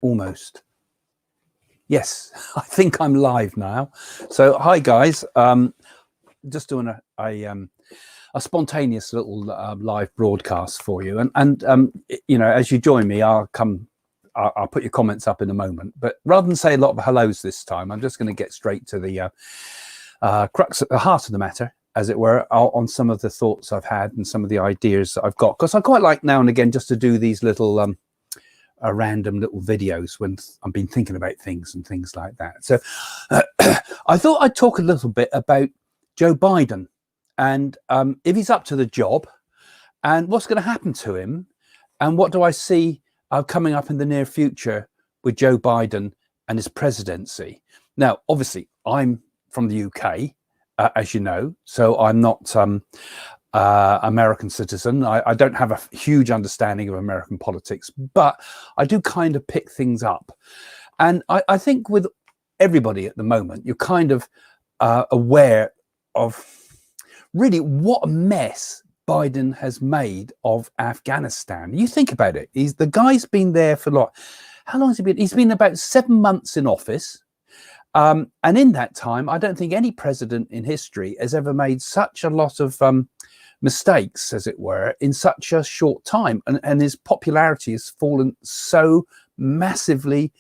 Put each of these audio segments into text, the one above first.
Almost. Yes, I think I'm live now. So hi guys, just doing a spontaneous little live broadcast for you, and you know, as you join me, I'll put your comments up in a moment, but rather than say a lot of hellos this time, I'm just going to get straight to the crux, the heart of the matter, as it were, on some of the thoughts I've had and some of the ideas that I've got, because I quite like now and again just to do these little random little videos when I've been thinking about things and things like that. So I thought I'd talk a little bit about Joe Biden and if he's up to the job and what's going to happen to him, and what do I see coming up in the near future with Joe Biden and his presidency. Now, obviously, I'm from the UK, as you know, so I'm not American citizen. I don't have a huge understanding of American politics, but I do kind of pick things up. And I think with everybody at the moment, you're kind of aware of really what a mess Biden has made of Afghanistan. You think about it. The guy's been there for how long has he been? He's been about 7 months in office. And in that time, I don't think any president in history has ever made such a lot of mistakes, as it were, in such a short time, and his popularity has fallen so massively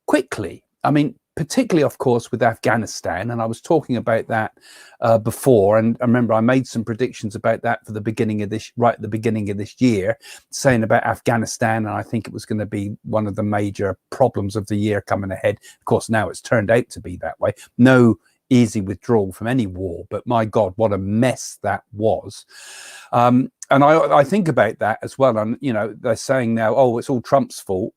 quickly. I mean, particularly, of course, with Afghanistan, and I was talking about that before, and I remember I made some predictions about that for the beginning of this, right at the beginning of this year, saying about Afghanistan, and I think it was going to be one of the major problems of the year coming ahead. Of course, now it's turned out to be that way. No easy withdrawal from any war, but my God, what a mess that was. And I think about that as well. And, you know, they're saying now, oh, it's all Trump's fault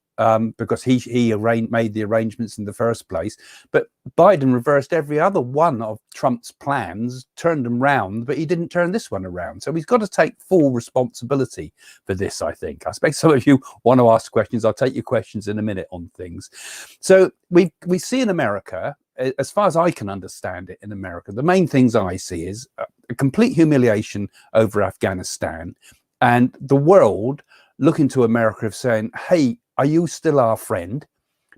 because he made the arrangements in the first place. But Biden reversed every other one of Trump's plans, turned them round, but he didn't turn this one around. So he's got to take full responsibility for this, I think. I expect some of you want to ask questions. I'll take your questions in a minute on things. So we see in America, as far as I can understand it in America, the main things I see is a complete humiliation over Afghanistan, and the world looking to America of saying, hey, are you still our friend?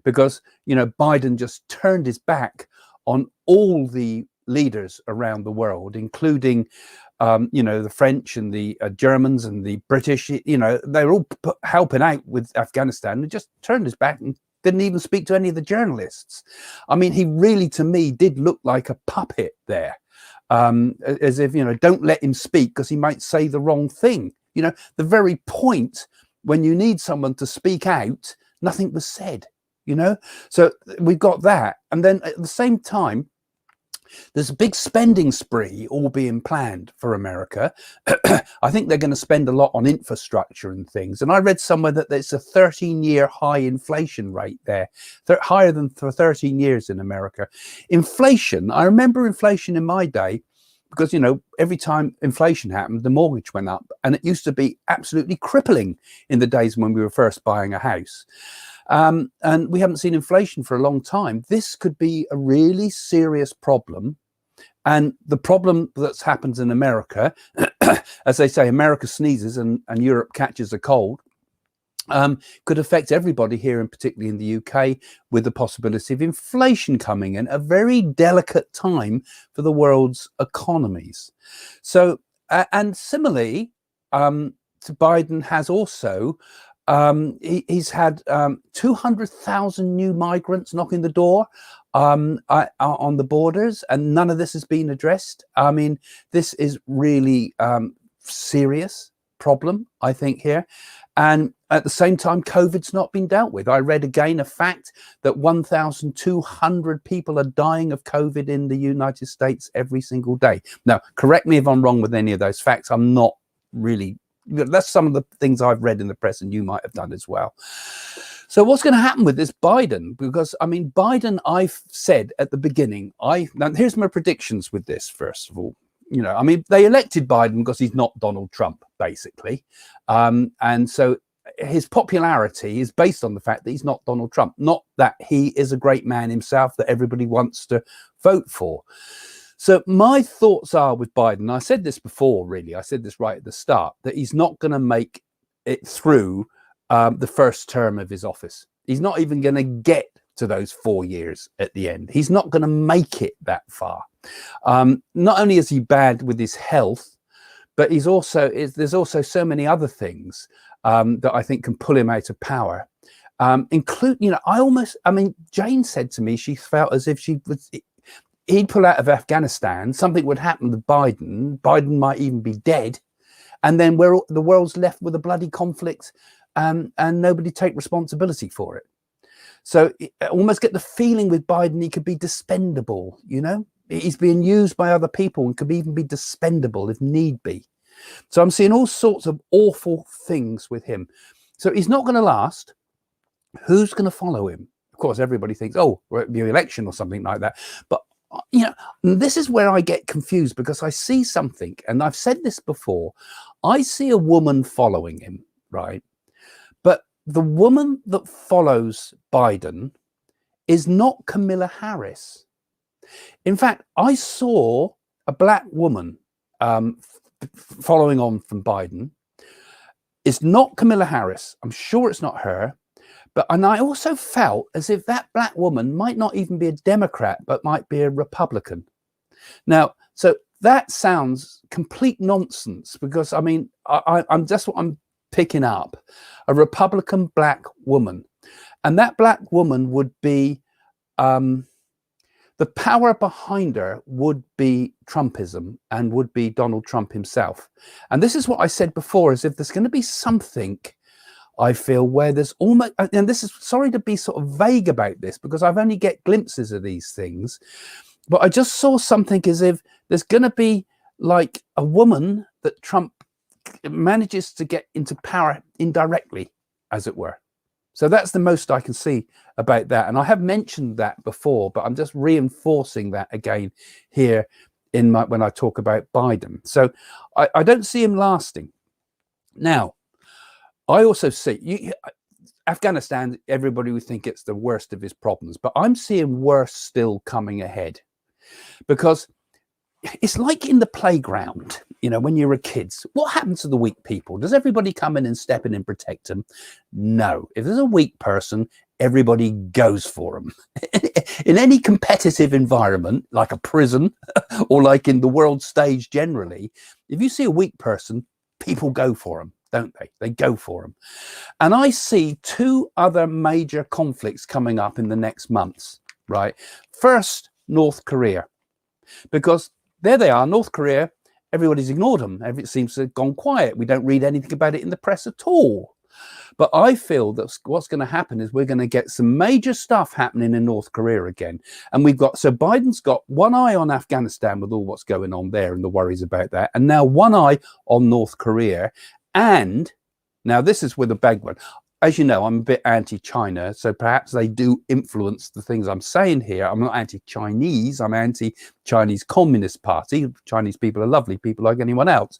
Because, you know, Biden just turned his back on all the leaders around the world, including, you know, the French and the Germans and the British. You know, they were all helping out with Afghanistan, and just turned his back and didn't even speak to any of the journalists. I mean, he really, to me, did look like a puppet there, as if, you know, don't let him speak because he might say the wrong thing. You know, the very point when you need someone to speak out, nothing was said, you know. So we've got that. And then at the same time, there's a big spending spree all being planned for America. I think they're going to spend a lot on infrastructure and things. And I read somewhere that there's a 13-year high inflation rate there, higher than for 13 years in America. Inflation, I remember inflation in my day, because, you know, every time inflation happened, the mortgage went up, and it used to be absolutely crippling in the days when we were first buying a house. And we haven't seen inflation for a long time. This could be a really serious problem. And the problem that's happens in America, as they say, America sneezes and Europe catches a cold, could affect everybody here, and particularly in the UK, with the possibility of inflation coming in, a very delicate time for the world's economies. So, and similarly, Biden has also, he's had 200,000 new migrants knocking the door on the borders, and none of this has been addressed. I mean, this is really serious problem, I think, here. And at the same time, COVID's not been dealt with. I read again a fact that 1,200 people are dying of COVID in the United States every single day. Now, correct me if I'm wrong with any of those facts. I'm not really, that's some of the things I've read in the press, and you might have done as well. So what's going to happen with this Biden? Because, I mean, Biden, I've said at the beginning, now here's my predictions with this, first of all. You know, I mean, they elected Biden because he's not Donald Trump, basically. And so his popularity is based on the fact that he's not Donald Trump, not that he is a great man himself that everybody wants to vote for. So my thoughts are with Biden, I said this before, really, I said this right at the start, that he's not going to make it through the first term of his office. He's not even going to get to those 4 years at the end. He's not going to make it that far. Not only is he bad with his health, but there's also so many other things that I think can pull him out of power. Include, Jane said to me she felt as if he'd pull out of Afghanistan, something would happen to Biden. Biden might even be dead, and then the world's left with a bloody conflict, and nobody take responsibility for it. So I almost get the feeling with Biden he could be dispendable. He's being used by other people and could even be dispendable if need be. So I'm seeing all sorts of awful things with him. So he's not going to last. Who's going to follow him? Of course, everybody thinks, oh, we're at the election or something like that. But, this is where I get confused, because I see something, and I've said this before. I see a woman following him, right? But the woman that follows Biden is not Kamala Harris. In fact, I saw a black woman following on from Biden. It's not Kamala Harris. I'm sure it's not her. And I also felt as if that black woman might not even be a Democrat, but might be a Republican. Now, so that sounds complete nonsense, because I'm just what I'm picking up: a Republican black woman, and that black woman would be the power behind her would be Trumpism and would be Donald Trump himself. And this is what I said before: is if there's going to be something, I feel, where there's almost, and this is, sorry to be sort of vague about this, because I've only get glimpses of these things, but I just saw something as if there's going to be like a woman that Trump manages to get into power indirectly, as it were. So that's the most I can see about that. And I have mentioned that before, but I'm just reinforcing that again here when I talk about Biden. So I don't see him lasting. Now, I also see Afghanistan, everybody would think it's the worst of his problems, but I'm seeing worse still coming ahead, because it's like in the playground, when you're a kid. What happens to the weak people? Does everybody come in and step in and protect them? No. If there's a weak person, everybody goes for them. In any competitive environment, like a prison or like in the world stage generally, if you see a weak person, people go for them, don't they? They go for them. And I see two other major conflicts coming up in the next months, right? First, North Korea, because there they are, North Korea, everybody's ignored them. It seems to have gone quiet. We don't read anything about it in the press at all. But I feel that what's going to happen is we're going to get some major stuff happening in North Korea again. And so Biden's got one eye on Afghanistan with all what's going on there and the worries about that. And now one eye on North Korea. And now this is with a big one. As you know, I'm a bit anti-China, so perhaps they do influence the things I'm saying here. I'm not anti-Chinese, I'm anti-Chinese Communist Party. Chinese people are lovely people like anyone else.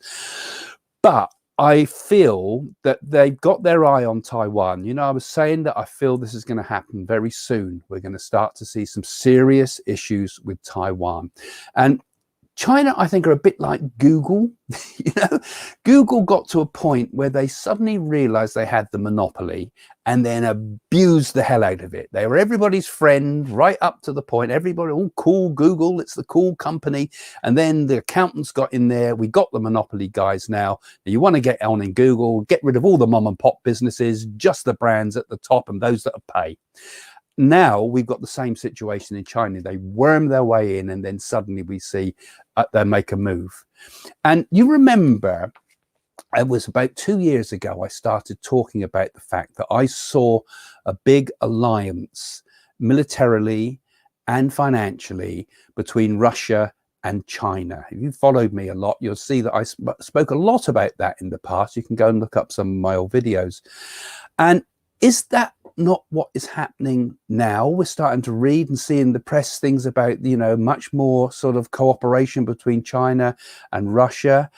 But I feel that they've got their eye on Taiwan. I was saying that I feel this is going to happen very soon. We're going to start to see some serious issues with Taiwan. And China, I think, are a bit like Google. Google got to a point where they suddenly realized they had the monopoly and then abused the hell out of it. They were everybody's friend right up to the point. Everybody, all cool, Google, it's the cool company. And then the accountants got in there. We got the monopoly guys now. You want to get on in Google, get rid of all the mom and pop businesses, just the brands at the top and those that pay. Now we've got the same situation in China. They worm their way in, and then suddenly we see they make a move. And you remember, it was about 2 years ago, I started talking about the fact that I saw a big alliance militarily and financially between Russia and China. If you followed me a lot, you'll see that I spoke a lot about that in the past. You can go and look up some of my old videos. And is that not what is happening now? We're starting to read and see in the press things about, much more sort of cooperation between China and Russia.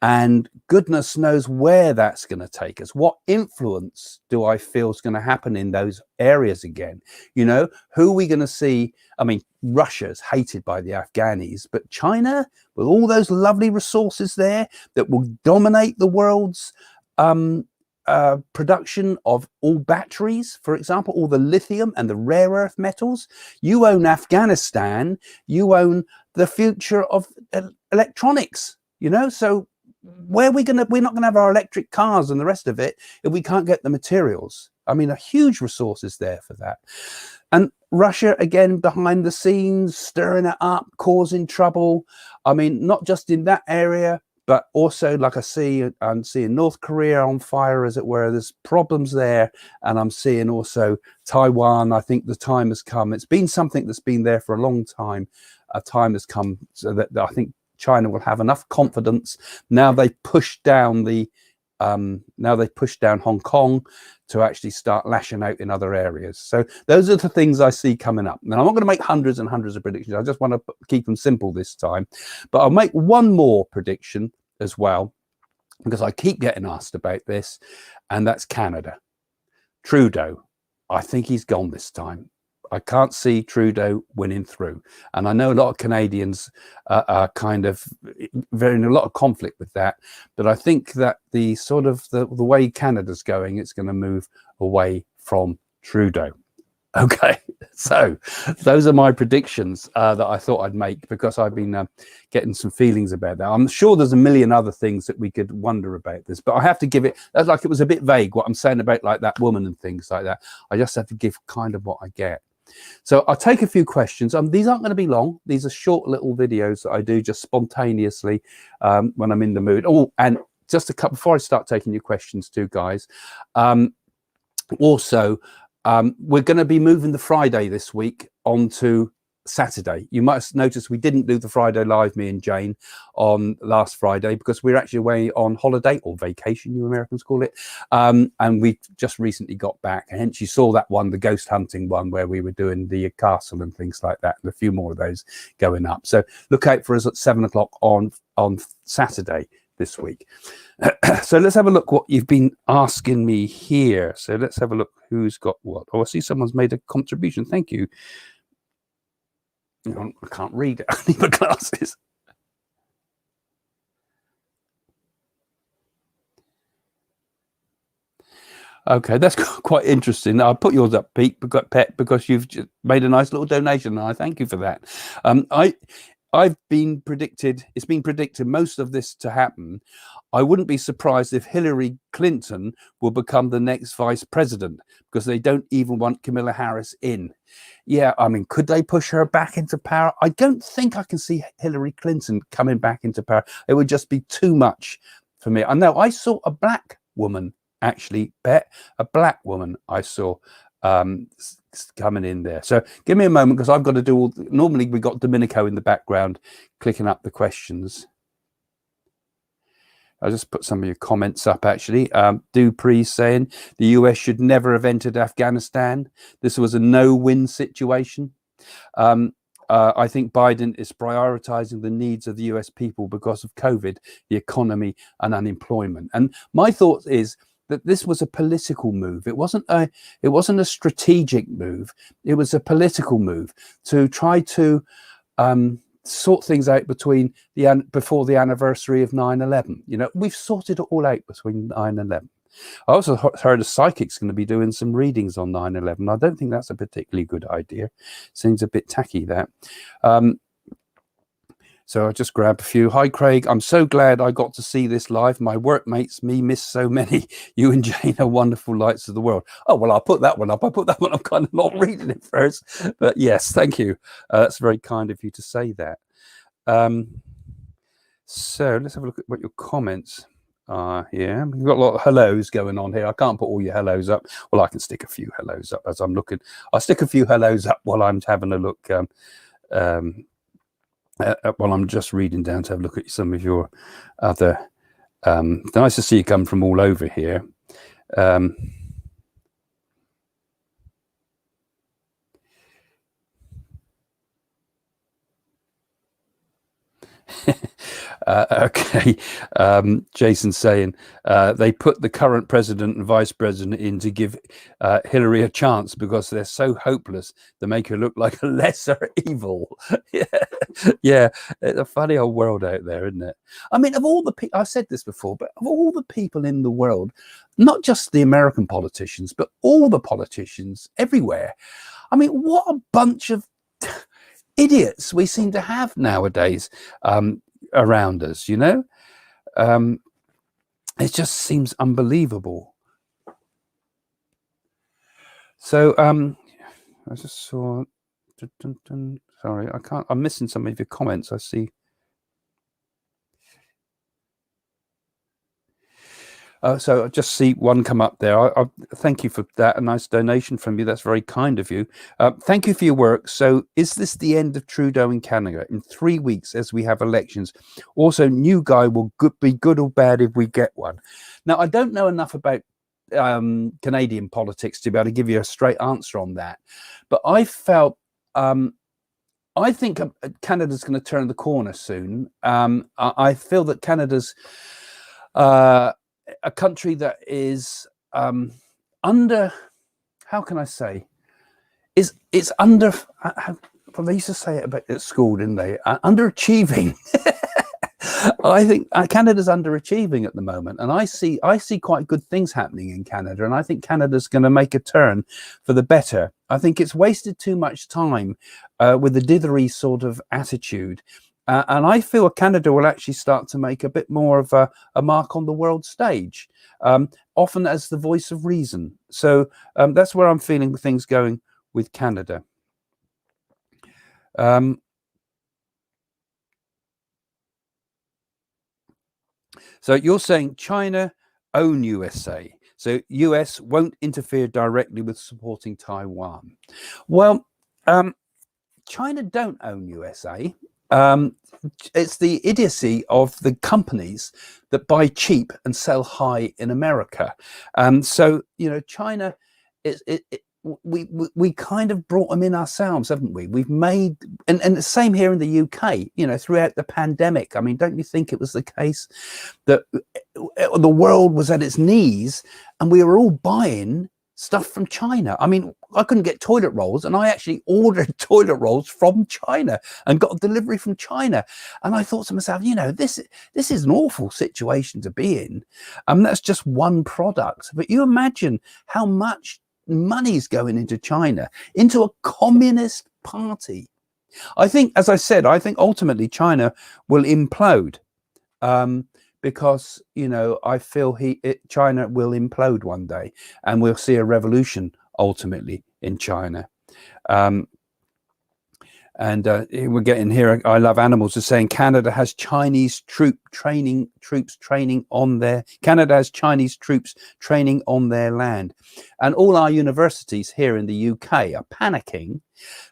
And goodness knows where that's going to take us. What influence do I feel is going to happen in those areas again? Who are we going to see? I mean, Russia's hated by the Afghanis, but China, with all those lovely resources there that will dominate the world's production of all batteries, for example, all the lithium and the rare earth metals. You own Afghanistan. You own the future of electronics, you know. So we're not gonna have our electric cars and the rest of it if we can't get the materials. I mean, a huge resources there for that. And Russia, again, behind the scenes, stirring it up, causing trouble. I mean, not just in that area, but also, like I'm seeing North Korea on fire, as it were. There's problems there. And I'm seeing also Taiwan. I think the time has come. It's been something that's been there for a long time. A time has come so that I think China will have enough confidence. Now they push down Hong Kong to actually start lashing out in other areas. So those are the things I see coming up. Now, I'm not going to make hundreds and hundreds of predictions. I just want to keep them simple this time. But I'll make one more prediction as well, because I keep getting asked about this, and that's Canada. Trudeau, I think he's gone this time. I can't see Trudeau winning through. And I know a lot of Canadians are kind of very in a lot of conflict with that. But I think that the way Canada's going, it's going to move away from Trudeau. Okay, so those are my predictions that I thought I'd make, because I've been getting some feelings about that. I'm sure there's a million other things that we could wonder about this, but I have to give it, that's like it was a bit vague what I'm saying about like that woman and things like that. I just have to give kind of what I get. So I'll take a few questions. These aren't going to be long. These are short little videos that I do just spontaneously when I'm in the mood. Oh, and just a couple before I start taking your questions too, guys. Also, we're going to be moving the Friday this week onto Saturday. You might have noticed we didn't do the Friday live, me and Jane, on last Friday, because we're actually away on holiday, or vacation, you Americans call it. And we just recently got back, and hence you saw that one, the ghost hunting one, where we were doing the castle and things like that, and a few more of those going up. So look out for us at 7 o'clock on Saturday this week. So let's have a look what you've been asking me here. So let's have a look who's got what. Oh, I see someone's made a contribution. Thank you. I can't read it. I need my glasses. Okay, that's quite interesting. I'll put yours up, Pete, because you've just made a nice little donation, and I thank you for that. I've been predicted, it's been predicted most of this to happen. I wouldn't be surprised if Hillary Clinton will become the next vice president, because they don't even want Kamala Harris in. Yeah, I mean, could they push her back into power? I don't think I can see Hillary Clinton coming back into power. It would just be too much for me. I know I saw a black woman, actually, a black woman I saw coming in there. So give me a moment, because I've got to do all, normally we got Domenico in the background clicking up the questions. I'll just put some of your comments up, actually. Dupree saying the US should never have entered Afghanistan. This was a no-win situation. I think Biden is prioritizing the needs of the US people because of COVID, the economy, and unemployment. And my thought is that this was a political move. It wasn't a strategic move. It was a political move to try to sort things out before the anniversary of 9/11. You know, we've sorted it all out between 9/11. I also heard a psychic's going to be doing some readings on 9/11. I don't think that's a particularly good idea. Seems a bit tacky, that. So I'll just grab a few. Hi, Craig. I'm so glad I got to see this live. My workmates, me, miss so many. You and Jane are wonderful lights of the world. Oh, well, I'll put that one up. I put that one up, kind of not reading it first. But yes, thank you. That's very kind of you to say that. So let's have a look at what your comments are here. We've got a lot of hellos going on here. I can't put all your hellos up. Well, I can stick a few hellos up as I'm looking. I'll stick a few hellos up while I'm having a look. While I'm just reading down to have a look at some of your other. Nice to see you come from all over here. Okay. Jason saying they put the current president and vice president in to give Hillary a chance because they're so hopeless. They make her look like a lesser evil. Yeah, yeah. It's a funny old world out there, isn't it? I mean, of all the people, I've said this before, but of all the people in the world, not just the American politicians, but all the politicians everywhere. I mean, what a bunch of idiots we seem to have nowadays. Around us, you know, it just seems unbelievable. So I just saw sorry, I can't, I'm missing some of your comments. I see. So I just see one come up there. I thank you for that. A nice donation from you. That's very kind of you. Thank you for your work. So is this the end of Trudeau in Canada? In 3 weeks as we have elections. Also, new guy will be good or bad if we get one. Now, I don't know enough about Canadian politics to be able to give you a straight answer on that. But I felt, I think Canada's going to turn the corner soon. I feel that Canada's a country that is under, how can I say, it's under, well, they used to say it about at school, didn't they? Underachieving. I think Canada's underachieving at the moment, and I see quite good things happening in Canada, and I think Canada's going to make a turn for the better. I think it's wasted too much time with the dithery sort of attitude. And I feel Canada will actually start to make a bit more of a mark on the world stage, often as the voice of reason. So that's where I'm feeling things going with Canada. So you're saying China own USA. So US won't interfere directly with supporting Taiwan. Well, China don't own USA. It's the idiocy of the companies that buy cheap and sell high in America. So, you know, China, we kind of brought them in ourselves, haven't we? We've made, and the same here in the UK, you know, throughout the pandemic. I mean, don't you think it was the case that the world was at its knees and we were all buying stuff from China? I mean, I couldn't get toilet rolls, and I actually ordered toilet rolls from China and got a delivery from China. And I thought to myself, you know, this is an awful situation to be in. That's just one product. But you imagine how much money's going into China, into a communist party. I think, as I said, I think ultimately China will implode. Because, you know, I feel China will implode one day, and we'll see a revolution ultimately in China. And we're getting here, I Love Animals is saying Canada has Chinese troops training on their land, and all our universities here in the UK are panicking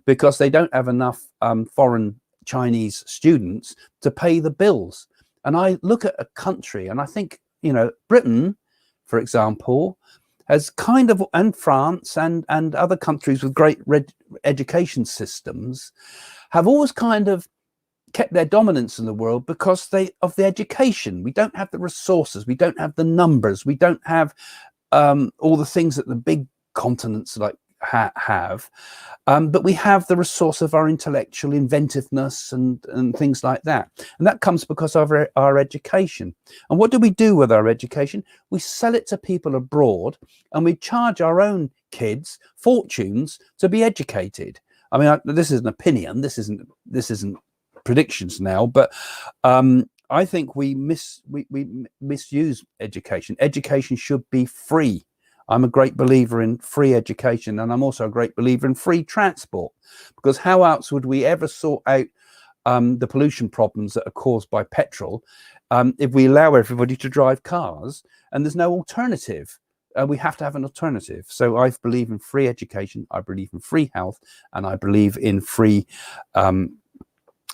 because they don't have enough foreign Chinese students to pay the bills. And I look at a country and I think, you know, Britain, for example, has kind of, and France and other countries with great education systems have always kind of kept their dominance in the world because of the education. We don't have the resources, we don't have the numbers, we don't have all the things that the big continents like have, but we have the resource of our intellectual inventiveness and things like that, and that comes because of our education. And what do we do with our education? We sell it to people abroad, and we charge our own kids fortunes to be educated. I mean, this is an opinion, this isn't predictions now, but I think we misuse education. Education should be free. I'm a great believer in free education, and I'm also a great believer in free transport, because how else would we ever sort out the pollution problems that are caused by petrol if we allow everybody to drive cars and there's no alternative? We have to have an alternative. So I believe in free education, I believe in free health, and I believe in free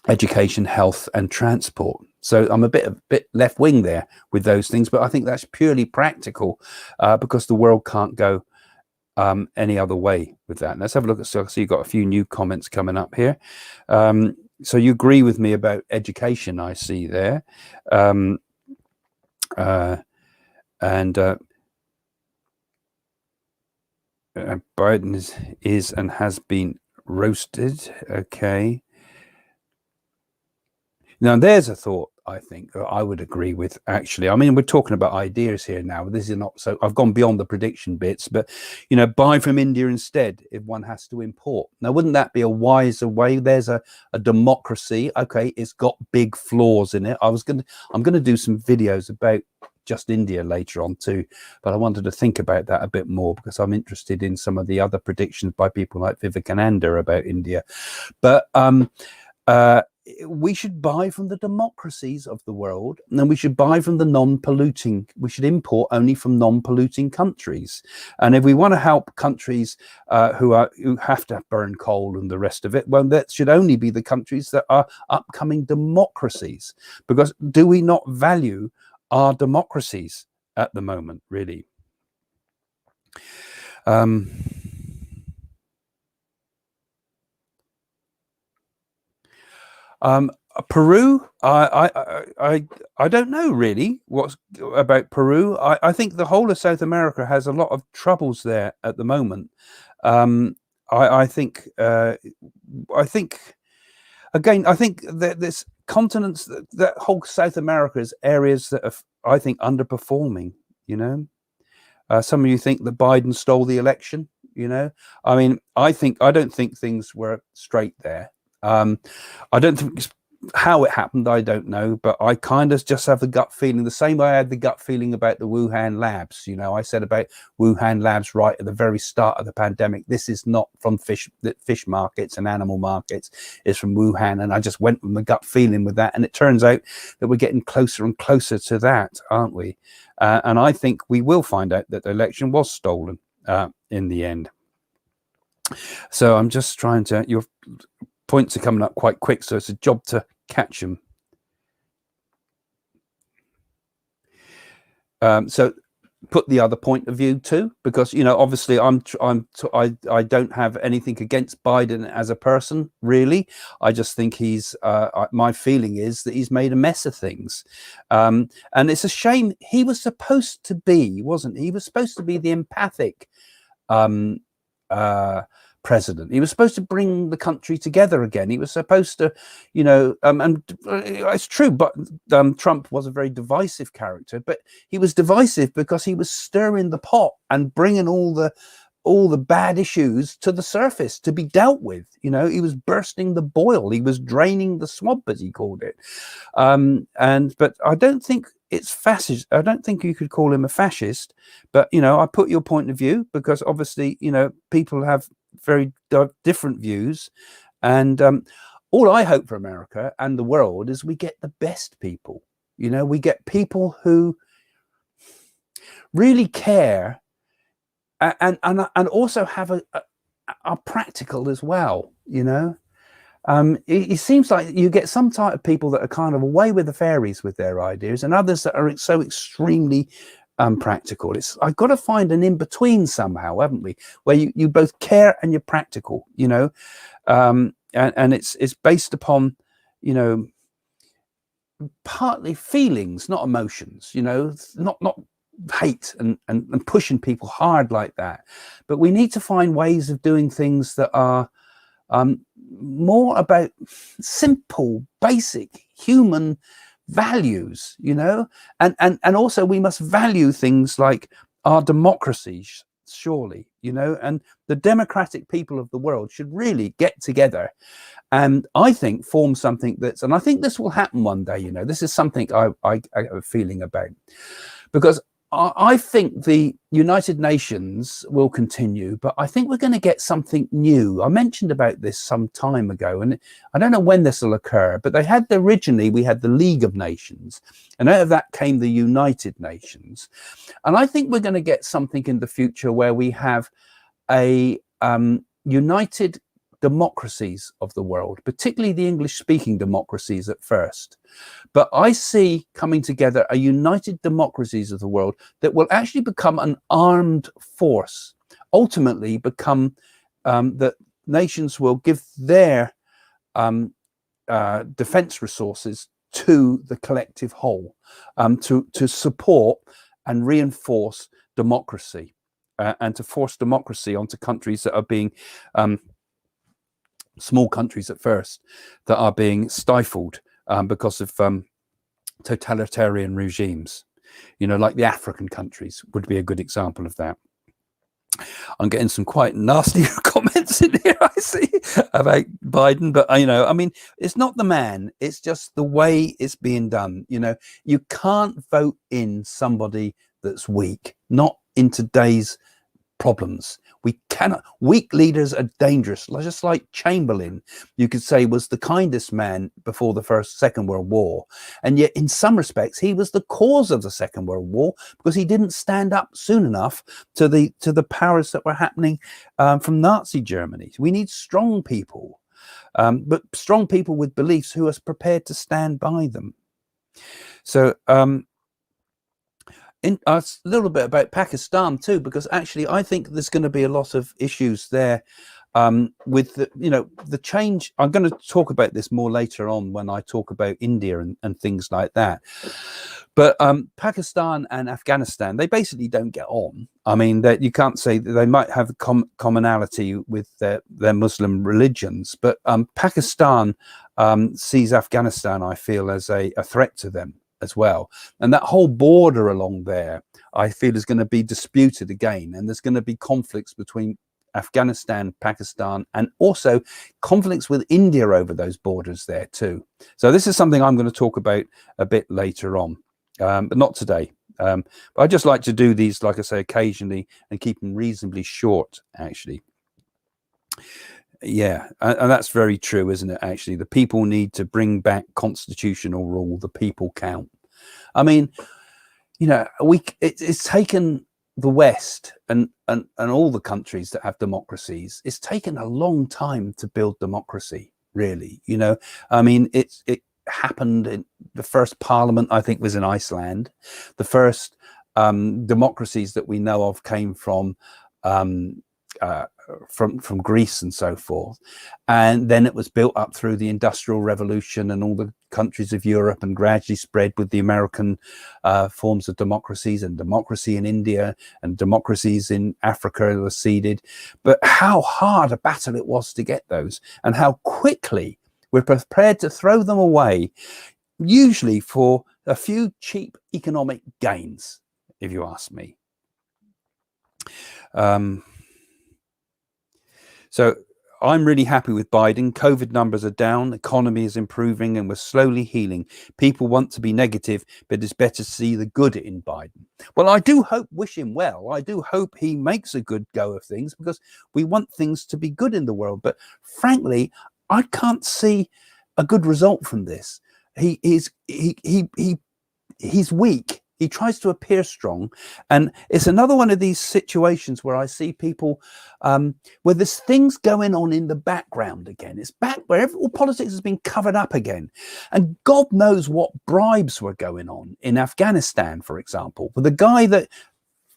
education, health and transport. So I'm a bit left wing there with those things, but I think that's purely practical because the world can't go any other way with that. Let's have a look at, so you've got a few new comments coming up here. So you agree with me about education, I see there. And Biden is and has been roasted. Okay. Now, there's a thought I think that I would agree with, actually. I mean, we're talking about ideas here now. This is not so, I've gone beyond the prediction bits, but, you know, buy from India instead if one has to import. Now, wouldn't that be a wiser way? There's a democracy. Okay, it's got big flaws in it. I'm going to do some videos about just India later on too, but I wanted to think about that a bit more because I'm interested in some of the other predictions by people like Vivekananda about India. But we should buy from the democracies of the world, and then we should buy from the non-polluting. We should import only from non-polluting countries. And if we want to help countries who have to burn coal and the rest of it, well, that should only be the countries that are upcoming democracies. Because do we not value our democracies at the moment, really? Peru, I don't know really what's about Peru. I think the whole of South America has a lot of troubles there at the moment. I think again, I think that this continents, that whole South America is areas that are, I think, underperforming. You know, some of you think that Biden stole the election. You know, I mean, I don't think things were straight there. I don't think how it happened, I don't know, but I kind of just have the gut feeling, the same way I had the gut feeling about the Wuhan labs. You know, I said about Wuhan labs right at the very start of the pandemic, this is not from fish markets and animal markets, it's from Wuhan. And I just went with my gut feeling with that. And it turns out that we're getting closer and closer to that, aren't we? And I think we will find out that the election was stolen in the end. So I'm just trying to, your points are coming up quite quick, so it's a job to catch them. So put the other point of view too, because, you know, obviously I don't have anything against Biden as a person, really. I just think he's my feeling is that he's made a mess of things, and it's a shame. He was supposed to be, wasn't he? He was supposed to be the empathic president. He was supposed to bring the country together again. He was supposed to, you know, and it's true, but Trump was a very divisive character, but he was divisive because he was stirring the pot and bringing all the bad issues to the surface to be dealt with. You know, he was bursting the boil. He was draining the swamp, as he called it. But I don't think it's fascist. I don't think you could call him a fascist, but, you know, I put your point of view because obviously, you know, people have very different views, and all I hope for America and the world is we get the best people. You know, we get people who really care and also have are practical as well. You know, it seems like you get some type of people that are kind of away with the fairies with their ideas, and others that are so extremely practical. I've got to find an in-between somehow, haven't we, where you both care and you're practical, you know, and it's based upon, you know, partly feelings, not emotions, you know, not hate and pushing people hard like that, but we need to find ways of doing things that are more about simple, basic human values, you know, and also we must value things like our democracies, surely, you know, and the democratic people of the world should really get together and I think form something and I think this will happen one day. You know, this is something I have a feeling about, because I think the United Nations will continue, but I think we're going to get something new. I mentioned about this some time ago, and I don't know when this will occur, but originally we had the League of Nations, and out of that came the United Nations. And I think we're going to get something in the future where we have a united democracies of the world, particularly the English-speaking democracies at first. But I see coming together a united democracies of the world that will actually become an armed force, ultimately become that nations will give their defense resources to the collective whole, to support and reinforce democracy, and to force democracy onto countries that are being small countries at first, that are being stifled because of totalitarian regimes. You know, like the African countries would be a good example of that. I'm getting some quite nasty comments in here, I see, about Biden, but you know, I mean, it's not the man, it's just the way it's being done. You know, you can't vote in somebody that's weak, not in today's problems. We cannot. Weak leaders are dangerous. Just like Chamberlain, you could say, was the kindest man before the Second World War, and yet in some respects he was the cause of the Second World War, because he didn't stand up soon enough to the powers that were happening from Nazi Germany. We need strong people, but strong people with beliefs who are prepared to stand by them. So a little bit about Pakistan too, because actually I think there's going to be a lot of issues there with the change. I'm going to talk about this more later on when I talk about India and things like that. But Pakistan and Afghanistan, they basically don't get on. I mean, that you can't say that they might have commonality with their Muslim religions, but Pakistan sees Afghanistan, I feel, as a threat to them as well. And that whole border along there, I feel, is going to be disputed again, and there's going to be conflicts between Afghanistan, Pakistan, and also conflicts with India over those borders there too. So this is something I'm going to talk about a bit later on, but not today. But I just like to do these, like I say, occasionally, and keep them reasonably short, actually. Yeah, and that's very true, isn't it? Actually, the people need to bring back constitutional rule. The people count. I mean, you know, it's taken the West and all the countries that have democracies. It's taken a long time to build democracy, really. You know, I mean, it happened in the first parliament, I think, was in Iceland. The first democracies that we know of came from Greece and so forth, and then it was built up through the Industrial Revolution and all the countries of Europe, and gradually spread with the American forms of democracies, and democracy in India and democracies in Africa were seeded. But how hard a battle it was to get those, and how quickly we're prepared to throw them away, usually for a few cheap economic gains, if you ask me. So I'm really happy with Biden. COVID numbers are down, economy is improving, and we're slowly healing. People want to be negative, but it's better to see the good in Biden. Well, I do wish him well. I do hope he makes a good go of things, because we want things to be good in the world. But frankly, I can't see a good result from this. He's weak. He tries to appear strong, and it's another one of these situations where I see people where there's things going on in the background again. It's back where all politics has been covered up again, and God knows what bribes were going on in Afghanistan, for example. But the guy that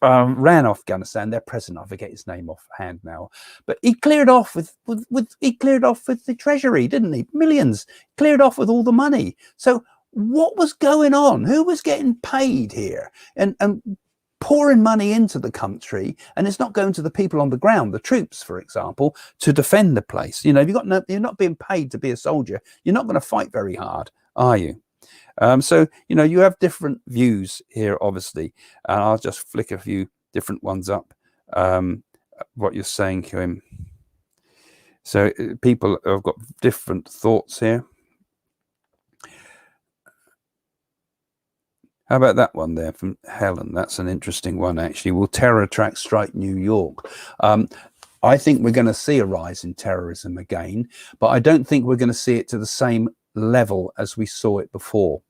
ran Afghanistan, their president, I forget his name offhand now, but he cleared off with the treasury, didn't he? Millions, cleared off with all the money. So what was going on? Who was getting paid here and pouring money into the country? And it's not going to the people on the ground, the troops, for example, to defend the place. You know, you're not being paid to be a soldier, you're not going to fight very hard, are you? So, you know, you have different views here, obviously. I'll just flick a few different ones up, what you're saying to him. So people have got different thoughts here. How about that one there from Helen? That's an interesting one, actually. Will terror attacks strike New York? I think we're going to see a rise in terrorism again, but I don't think we're going to see it to the same level as we saw it before.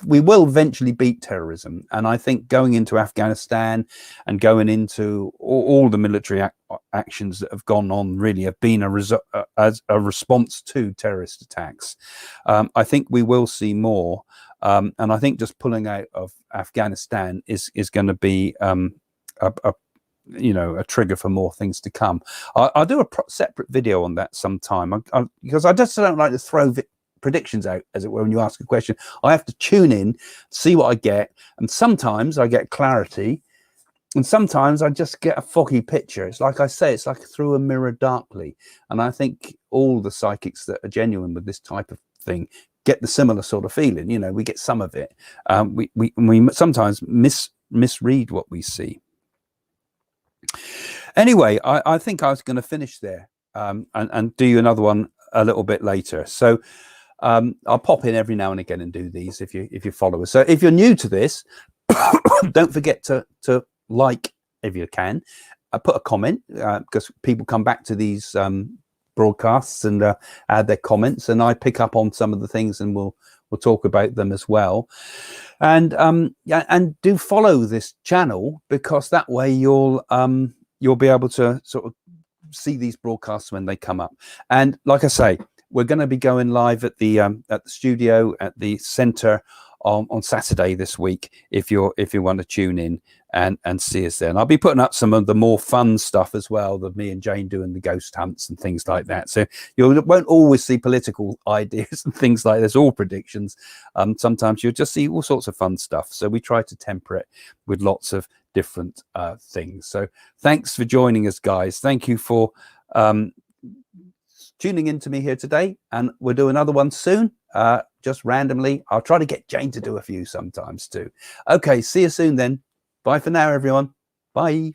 We will eventually beat terrorism, and I think going into Afghanistan and going into all the military actions that have gone on really have been as a response to terrorist attacks. I think we will see more, and I think just pulling out of Afghanistan is going to be a trigger for more things to come. I'll do a separate video on that sometime, because I just don't like to throw predictions out, as it were. When you ask a question, I have to tune in, see what I get, and sometimes I get clarity, and sometimes I just get a foggy picture. It's like I say, it's like through a mirror darkly. And I think all the psychics that are genuine with this type of thing get the similar sort of feeling. You know, we get some of it. We sometimes misread what we see. Anyway, I think I was going to finish there and do you another one a little bit later. So I'll pop in every now and again and do these if you follow us. So if you're new to this, don't forget to like, if you can, put a comment, because people come back to these broadcasts and add their comments, and I pick up on some of the things, and we'll talk about them as well. And and do follow this channel, because that way you'll be able to sort of see these broadcasts when they come up. And like I say, we're going to be going live at the studio at the centre on Saturday this week, if you want to tune in and see us there. And I'll be putting up some of the more fun stuff as well, that me and Jane doing the ghost hunts and things like that. So you won't always see political ideas and things like this, all predictions. Sometimes you'll just see all sorts of fun stuff. So we try to temper it with lots of different things. So thanks for joining us, guys. Thank you for tuning in to me here today, and we'll do another one soon. Just randomly. I'll try to get Jane to do a few sometimes too. Okay, see you soon then. Bye for now, everyone. Bye.